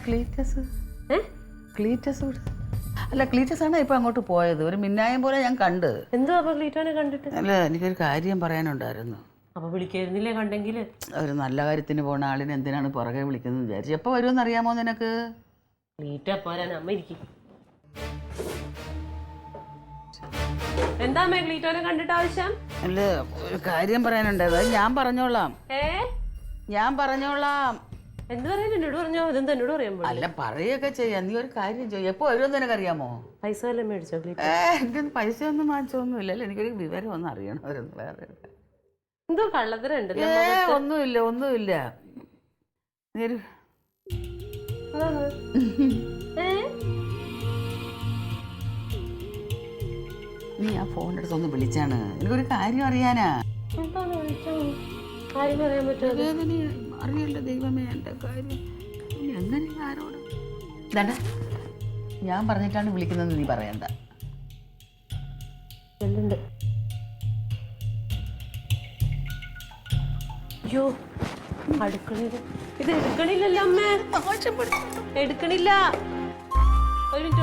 Cletus Cletus അല്ല Cletus ആണ് ഇപ്പൊ അങ്ങോട്ട് പോയത്. ഒരു മിന്നായം പോലെ ഞാൻ കണ്ട്. എന്തോ അപ്പൊ ക്ലീറ്റോനെ കണ്ടിട്ട്? അല്ല എനിക്കൊരു കാര്യം പറയാനുണ്ടായിരുന്നു. അപ്പൊ വിളിക്കായിരുന്നില്ലേ കണ്ടെങ്കിൽ? ഒരു നല്ല കാര്യത്തിന് പോണ ആളിനെ എന്തിനാണ് പുറകെ വിളിക്കുന്നത് വിചാരിച്ചു. എപ്പോ വരുമെന്ന് അറിയാമോ നിനക്ക്? ക്ലീറ്റ പോരാൻ അമ്മ ഇരിക്കും. എന്താ അമ്മ ക്ലീറ്റോനെ കണ്ടിട്ട് ആവശ്യം? അല്ല ഒരു കാര്യം പറയാനുണ്ടായത്. ഞാൻ പറഞ്ഞോളാം. ഞാൻ പറഞ്ഞോളാം. എന്ത് പറയാൻ എന്നോട് പറഞ്ഞോ? ഇതെന്താ എന്നോട് പറയാൻ? അല്ല പറയുകയൊക്കെ ചെയ്യാം. നീ ഒരു കാര്യം ചെയ്യും. എപ്പോ വരുമെന്ന് നിനക്കറിയാമോ? പൈസ വല്ലതും മേടിച്ചോ? എന്റെ പൈസ ഒന്നും വാങ്ങിച്ചൊന്നും ഇല്ലല്ലോ. എനിക്കൊരു വിവരം ഒന്നും അറിയണമായിരുന്നു. വേറെ എന്തോ കള്ളത്തരണ്ട്. ഒന്നുമില്ല ഒന്നുമില്ല. നീ ആ ഫോൺ എടുത്തൊന്ന് വിളിച്ചാണ്. എനിക്കൊരു കാര്യം അറിയാനാ. അറിയല്ലോ ദൈവമേ എന്റെ കാര്യം. എങ്ങനെ ആരോട് ഞാൻ പറഞ്ഞിട്ടാണ് വിളിക്കുന്നത്. നീ പറയണ്ട. അയ്യോ അടുക്കളയില് ഇത് എടുക്കണില്ലല്ലോ അമ്മ. എടുക്കണില്ല. ഒരു മിനിറ്റ്